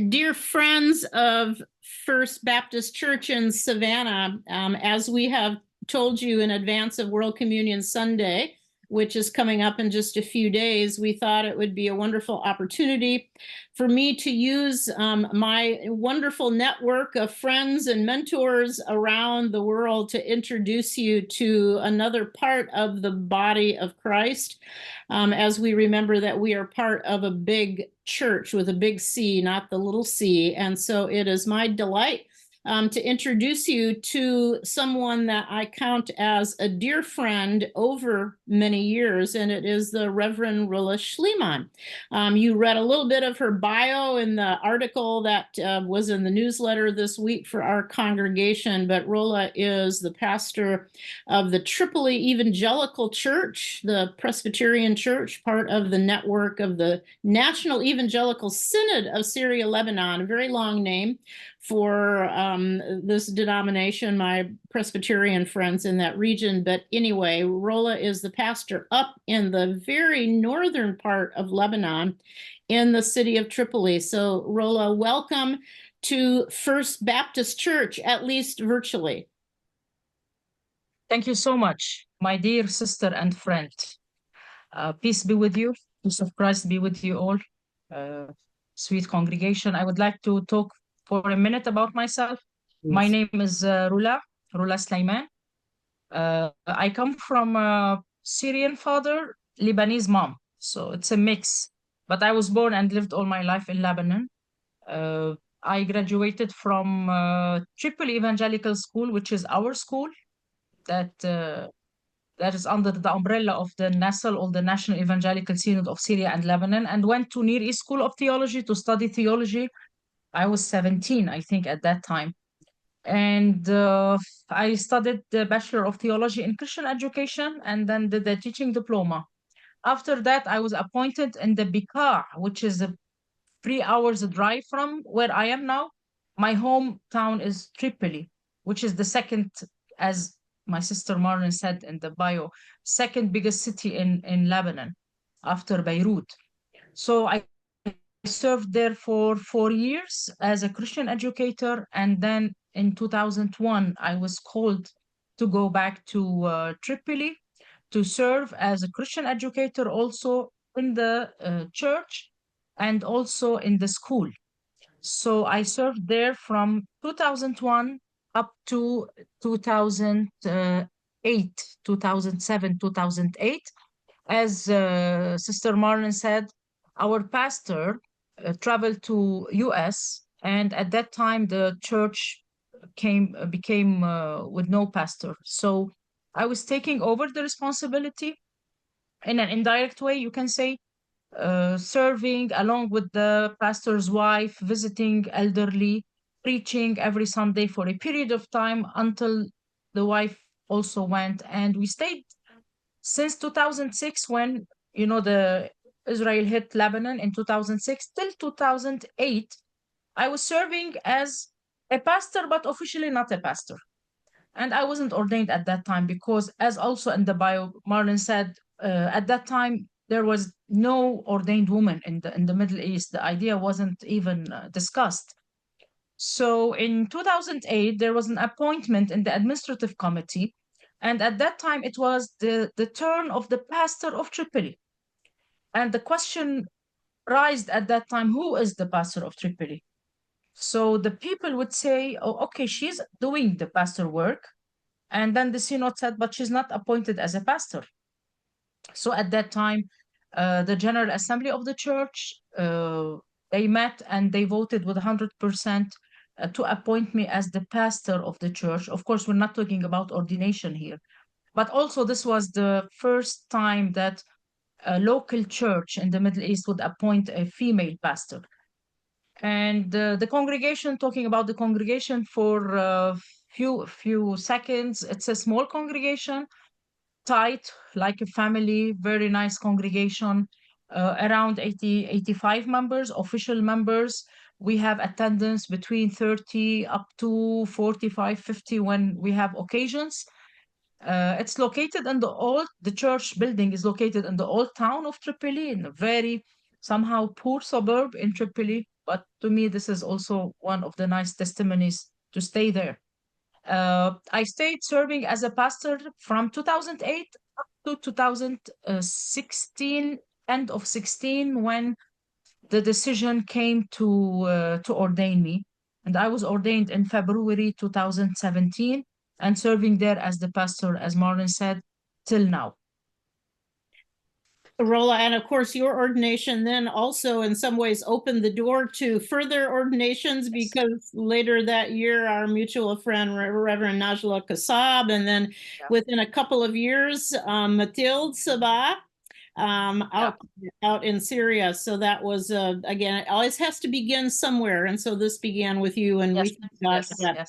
Dear friends of First Baptist Church in Savannah, as we have told you in advance of World Communion Sunday, which is coming up in just a few days, we thought it would be a wonderful opportunity for me to use my wonderful network of friends and mentors around the world to introduce you to another part of the body of Christ. As we remember that we are part of a big church with a big C, not the little c. And so it is my delight to introduce you to someone that I count as a dear friend over many years, and it is the Reverend Rola Sleiman. You read a little bit of her bio in the article that was in the newsletter this week for our congregation, but Rola is the pastor of the Tripoli Evangelical Church, the Presbyterian Church, part of the network of the National Evangelical Synod of Syria, Lebanon, a very long name for this denomination, my Presbyterian friends in that region. But anyway, Rola is the pastor up in the very northern part of Lebanon in the city of Tripoli. So Rola, welcome to First Baptist Church, at least virtually. Thank you so much, my dear sister and friend. Peace be with you. Peace of Christ be with you all. Sweet congregation, I would like to talk for a minute about myself. Yes. My name is Rola Sleiman. I come from a Syrian father, Lebanese mom. So it's a mix. But I was born and lived all my life in Lebanon. I graduated from Tripoli Evangelical School, which is our school that is under the umbrella of the NASL, or the National Evangelical Synod of Syria and Lebanon, and went to Near East School of Theology to study theology. I was 17, I think, at that time. And I studied the Bachelor of Theology in Christian Education and then did the teaching diploma. After that, I was appointed in the Bika, which is a 3 hours drive from where I am now. My hometown is Tripoli, which is the second, as my sister Marlon said in the bio, second biggest city in Lebanon after Beirut. So I served there for 4 years as a Christian educator. And then in 2001, I was called to go back to Tripoli to serve as a Christian educator also in the church and also in the school. So I served there from 2001 up to 2008, 2007, 2008. As Sister Marlon said, our pastor traveled to US, and at that time the church became with no pastor. So I was taking over the responsibility in an indirect way, you can say, serving along with the pastor's wife, visiting elderly, preaching every Sunday for a period of time until the wife also went. And we stayed since 2006 when, the Israel hit Lebanon in 2006 till 2008. I was serving as a pastor, but officially not a pastor. And I wasn't ordained at that time because, as also in the bio, Marlon said, at that time there was no ordained woman in the Middle East. The idea wasn't even discussed. So in 2008, there was an appointment in the administrative committee, and at that time it was the turn of the pastor of Tripoli. And the question raised at that time, who is the pastor of Tripoli? So the people would say, oh, okay, she's doing the pastor work. And then the synod said, but she's not appointed as a pastor. So at that time, the General Assembly of the church, they met and they voted with 100% to appoint me as the pastor of the church. Of course, we're not talking about ordination here. But also, this was the first time that a local church in the Middle East would appoint a female pastor. And the congregation, talking about the congregation for a few seconds, it's a small congregation, tight, like a family, very nice congregation, around 85 members, official members. We have attendance between 30 up to 45, 50 when we have occasions. It's located in the church building is located in the old town of Tripoli, in a very somehow poor suburb in Tripoli, but to me, this is also one of the nice testimonies to stay there. I stayed serving as a pastor from 2008 up to 2016, end of 16, when the decision came to ordain me. And I was ordained in February 2017 and serving there as the pastor, as Marlon said, till now. Rola, and of course, your ordination then also in some ways opened the door to further ordinations because later that year, our mutual friend, Reverend Najla Kassab, and then within a couple of years, Mathilde Sabah out in Syria. So that was, again, it always has to begin somewhere. And so this began with you, and we thank God for that.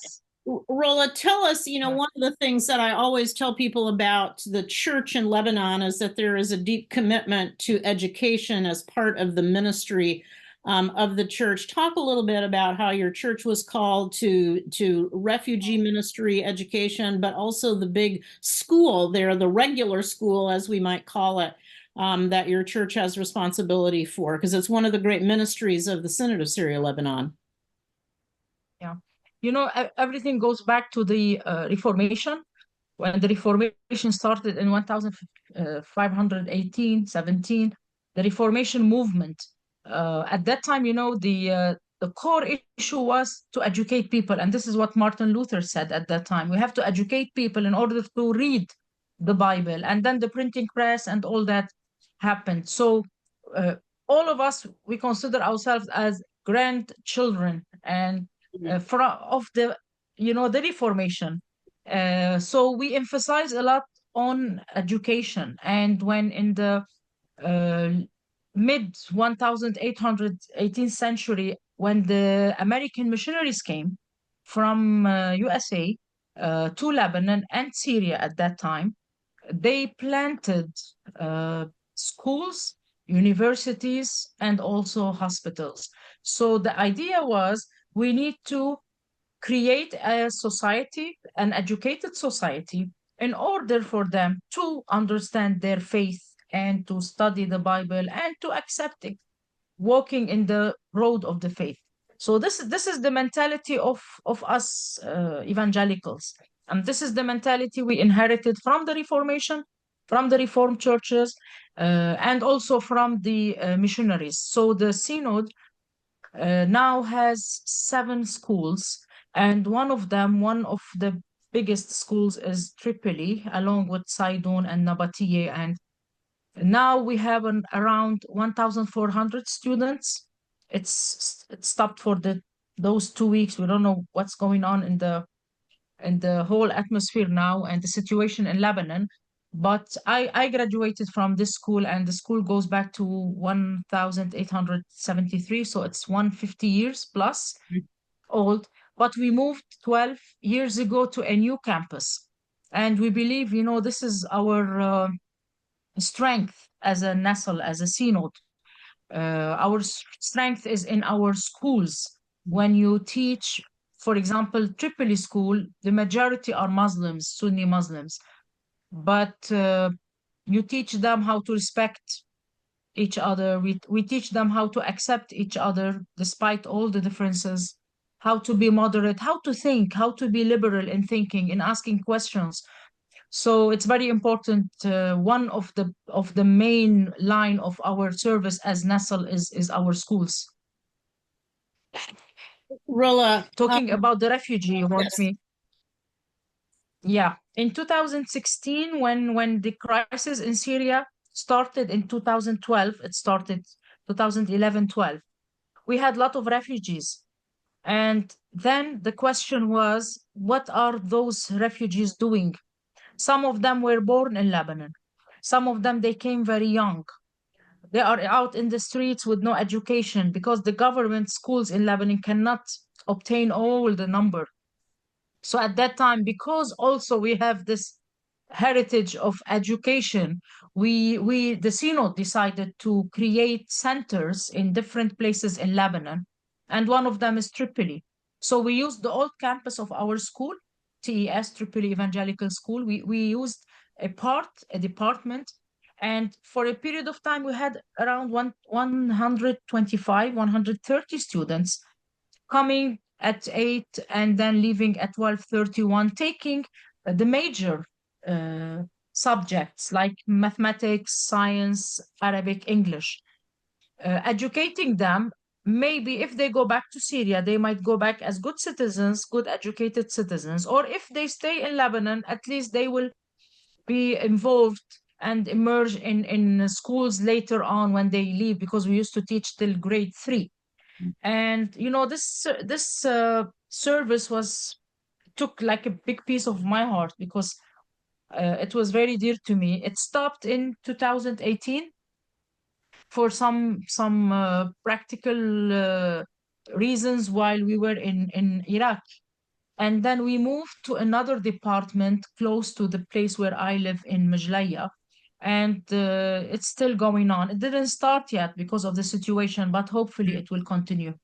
Rola, tell us, one of the things that I always tell people about the church in Lebanon is that there is a deep commitment to education as part of the ministry of the church. Talk a little bit about how your church was called to refugee ministry education, but also the big school there, the regular school, as we might call it, that your church has responsibility for, because it's one of the great ministries of the Synod of Syria, Lebanon. Yeah. Everything goes back to the Reformation. When the Reformation started in 1518, 17, the Reformation movement, at that time, the core issue was to educate people. And this is what Martin Luther said at that time. We have to educate people in order to read the Bible. And then the printing press and all that happened. So all of us, we consider ourselves as grandchildren and of the Reformation. So we emphasize a lot on education. And when in the mid 18th century, when the American missionaries came from USA to Lebanon and Syria at that time, they planted schools, universities, and also hospitals. So the idea was we need to create a society, an educated society, in order for them to understand their faith and to study the Bible and to accept it, walking in the road of the faith. So this is the mentality of us evangelicals, and this is the mentality we inherited from the Reformation, from the Reformed churches, and also from the missionaries. So the Synod now has 7 schools, and one of the biggest schools is Tripoli, along with Sidon and Nabatieh. And now we have around 1,400 students. It stopped for those 2 weeks. We don't know what's going on in the whole atmosphere now and the situation in Lebanon. But I graduated from this school, and the school goes back to 1873, so it's 150 years plus old. But we moved 12 years ago to a new campus, and we believe, this is our strength as a nestle, as a synod. Our strength is in our schools. When you teach, for example, Tripoli school, the majority are Muslims, Sunni Muslims, but you teach them how to respect each other. We teach them how to accept each other despite all the differences, how to be moderate, how to think, how to be liberal in thinking, in asking questions. So it's very important. One of the main line of our service as Nestle is our schools. Rola, talking about the refugee, you want yes. me? Yeah, in 2016, when the crisis in Syria started in 2012, it started 2011-12. We had a lot of refugees. And then the question was, what are those refugees doing? Some of them were born in Lebanon. Some of them, they came very young. They are out in the streets with no education because the government schools in Lebanon cannot obtain all the number. So at that time, because also we have this heritage of education, the Synod decided to create centers in different places in Lebanon, and one of them is Tripoli. So we used the old campus of our school, TES, Tripoli Evangelical School. We used a department And for a period of time, we had around 125, 130 students coming at 8 and then leaving at 12:31, taking the major uh, subjects like mathematics, science, Arabic, English, educating them. Maybe if they go back to Syria, they might go back as good citizens, good educated citizens. Or if they stay in Lebanon, at least they will be involved and emerge in schools later on when they leave, because we used to teach till grade 3. And this service was took like a big piece of my heart, because it was very dear to me. It stopped in 2018 for some practical reasons while we were in Iraq. And then we moved to another department close to the place where I live in Majlaya. And it's still going on. It didn't start yet because of the situation, but hopefully it will continue.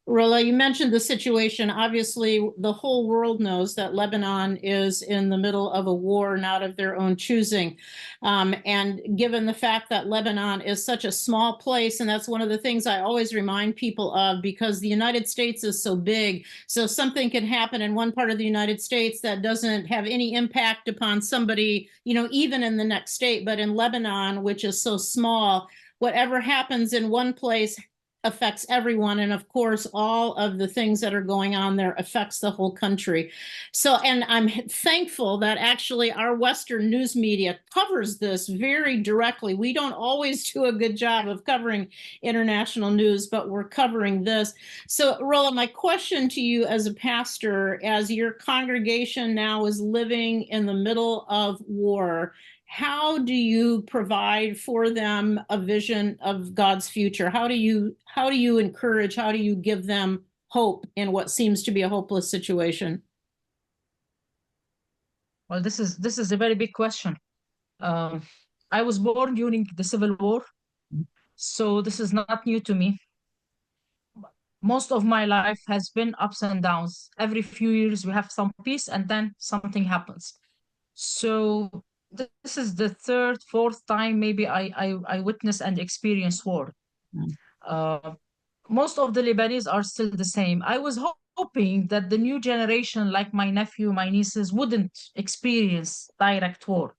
Rola, you mentioned the situation. Obviously, the whole world knows that Lebanon is in the middle of a war, not of their own choosing. And given the fact that Lebanon is such a small place, and that's one of the things I always remind people of, because the United States is so big. So something can happen in one part of the United States that doesn't have any impact upon somebody, even in the next state. But in Lebanon, which is so small, whatever happens in one place affects everyone. And of course, all of the things that are going on there affects the whole country. So, and I'm thankful that actually our Western news media covers this very directly. We don't always do a good job of covering international news, but we're covering this. So, Rola, my question to you as a pastor, as your congregation now is living in the middle of war, how do you provide for them a vision of God's future? How do you encourage, how do you give them hope in what seems to be a hopeless situation? Well, this is a very big question. Um, I was born during the Civil War, so this is not new to me. Most of my life has been ups and downs. Every few years we have some peace and then something happens. So this is the third, fourth time maybe I witness and experience war. Uh, Most of the Lebanese are still the same. I was hoping that the new generation, like my nephew, my nieces, wouldn't experience direct war,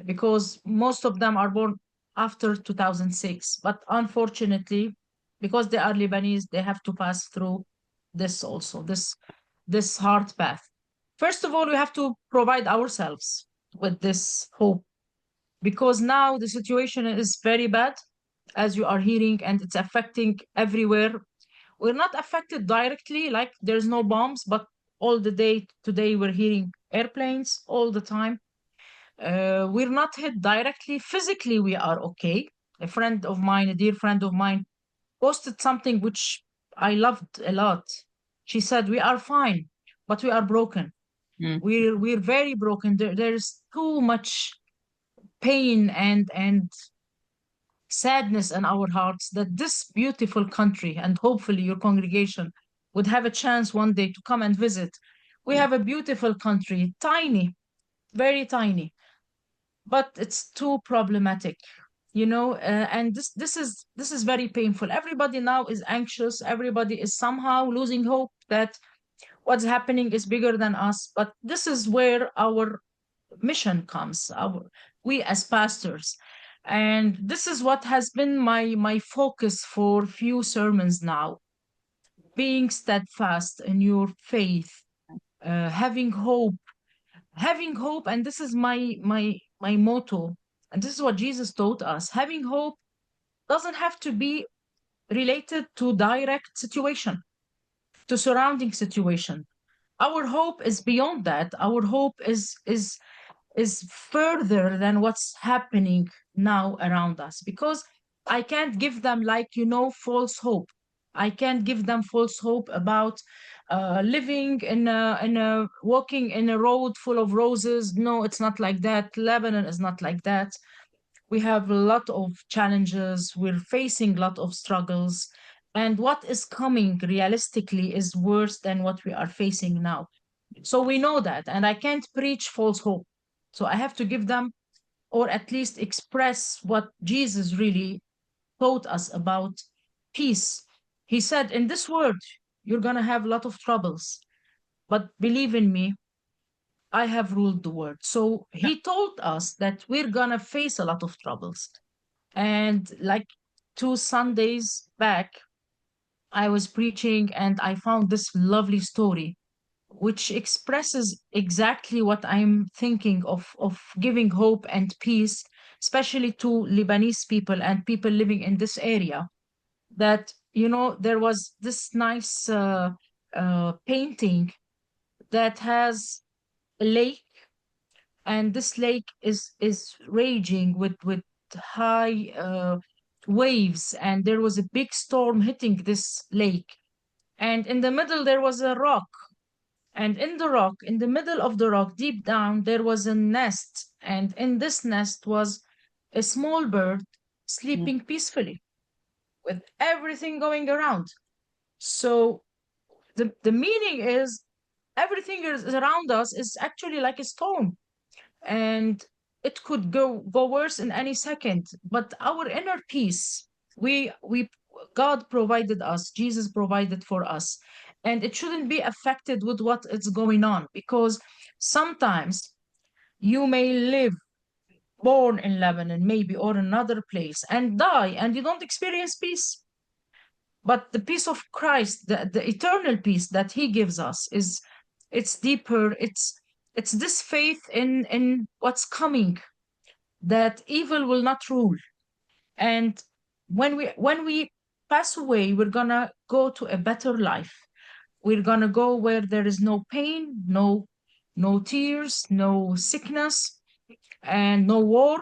because most of them are born after 2006. But unfortunately, because they are Lebanese, they have to pass through this also, this hard path. First of all, we have to provide ourselves with this hope, because now the situation is very bad, as you are hearing, and it's affecting everywhere. We're not affected directly, like there's no bombs, but all the day today we're hearing airplanes all the time. We're not hit directly. Physically, we are okay. A friend of mine, a dear friend of mine, posted something which I loved a lot. She said, "We are fine, but we are broken. Mm. We're very broken. There's too much pain and sadness in our hearts that this beautiful country, and hopefully your congregation would have a chance one day to come and visit. We have a beautiful country, tiny, very tiny, but it's too problematic, and this is very painful. Everybody now is anxious. Everybody is somehow losing hope that what's happening is bigger than us. But this is where our mission comes, we as pastors. And this is what has been my focus for few sermons now: being steadfast in your faith, having hope, and this is my motto, and this is what Jesus taught us. Having hope doesn't have to be related to direct situation, to surrounding situation. Our hope is beyond that. Our hope is further than what's happening now around us, because I can't give them, like, false hope. I can't give them false hope about living in a walking in a road full of roses. No, it's not like that. Lebanon is not like that. We have a lot of challenges. We're facing a lot of struggles, and what is coming realistically is worse than what we are facing now. So we know that, and I can't preach false hope. So I have to give them or at least express what Jesus really taught us about peace. He said, in this world, you're going to have a lot of troubles, but believe in me, I have ruled the world. So he told us that we're going to face a lot of troubles. And like 2 Sundays back, I was preaching and I found this lovely story which expresses exactly what I'm thinking of giving hope and peace, especially to Lebanese people and people living in this area. That, there was this nice painting that has a lake, and this lake is raging with high waves, and there was a big storm hitting this lake. And in the middle, there was a rock, and in the rock, in the middle of the rock, deep down, there was a nest. And in this nest was a small bird sleeping peacefully with everything going around. So the meaning is everything is around us is actually like a storm. And it could go worse in any second. But our inner peace, we God provided us, Jesus provided for us, and it shouldn't be affected with what is going on, because sometimes you may live born in Lebanon maybe or another place and die and you don't experience peace. But the peace of Christ, the eternal peace that he gives us, is it's deeper. It's this faith in what's coming, that evil will not rule. And when we pass away, we're gonna go to a better life. We're gonna go where there is no pain, no tears, no sickness, and no war.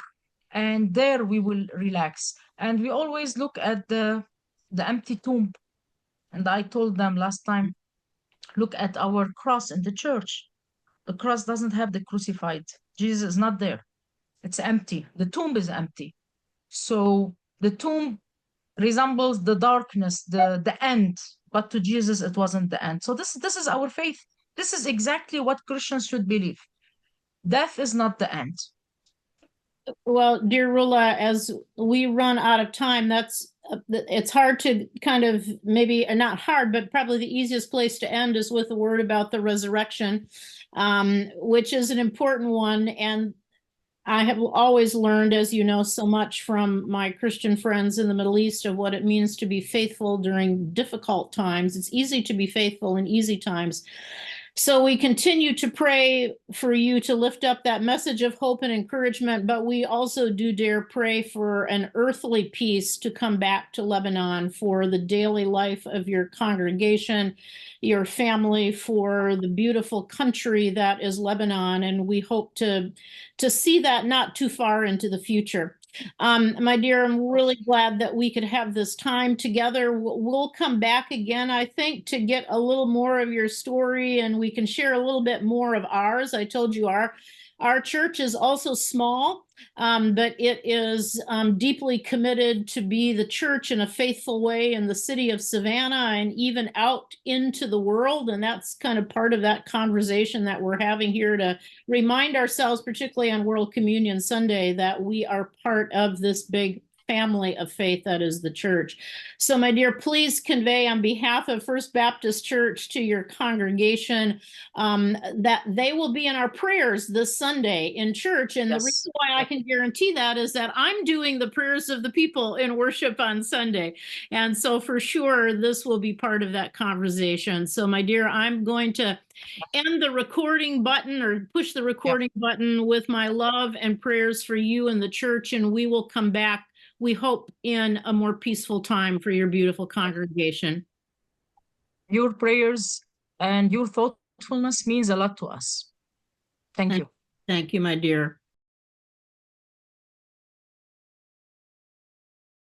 And there we will relax. And we always look at the empty tomb. And I told them last time, look at our cross in the church. The cross doesn't have the crucified. Jesus is not there. It's empty. The tomb is empty. So the tomb resembles the darkness, the end. But to Jesus, it wasn't the end. So this is our faith. This is exactly what Christians should believe. Death is not the end. Well, dear Rola, as we run out of time, it's hard to kind of, maybe not hard, but probably the easiest place to end is with a word about the resurrection, which is an important one. And I have always learned, as you know, so much from my Christian friends in the Middle East of what it means to be faithful during difficult times. It's easy to be faithful in easy times. So we continue to pray for you to lift up that message of hope and encouragement, but we also do dare pray for an earthly peace to come back to Lebanon for the daily life of your congregation, your family, for the beautiful country that is Lebanon. And we hope to see that not too far into the future. My dear, I'm really glad that we could have this time together. We'll come back again, I think, to get a little more of your story, and we can share a little bit more of ours. I told you our church is also small, but it is deeply committed to be the church in a faithful way in the city of Savannah and even out into the world. And that's kind of part of that conversation that we're having here, to remind ourselves, particularly on World Communion Sunday, that we are part of this big family of faith that is the church. So, my dear, please convey on behalf of First Baptist Church to your congregation that they will be in our prayers this Sunday in church. And the reason why I can guarantee that is that I'm doing the prayers of the people in worship on Sunday. And so for sure, this will be part of that conversation. So, my dear, I'm going to end the recording button, or push the recording button, with my love and prayers for you and the church. And we will come back, we hope, in a more peaceful time for your beautiful congregation. Your prayers and your thoughtfulness means a lot to us. Thank you. Thank you, my dear.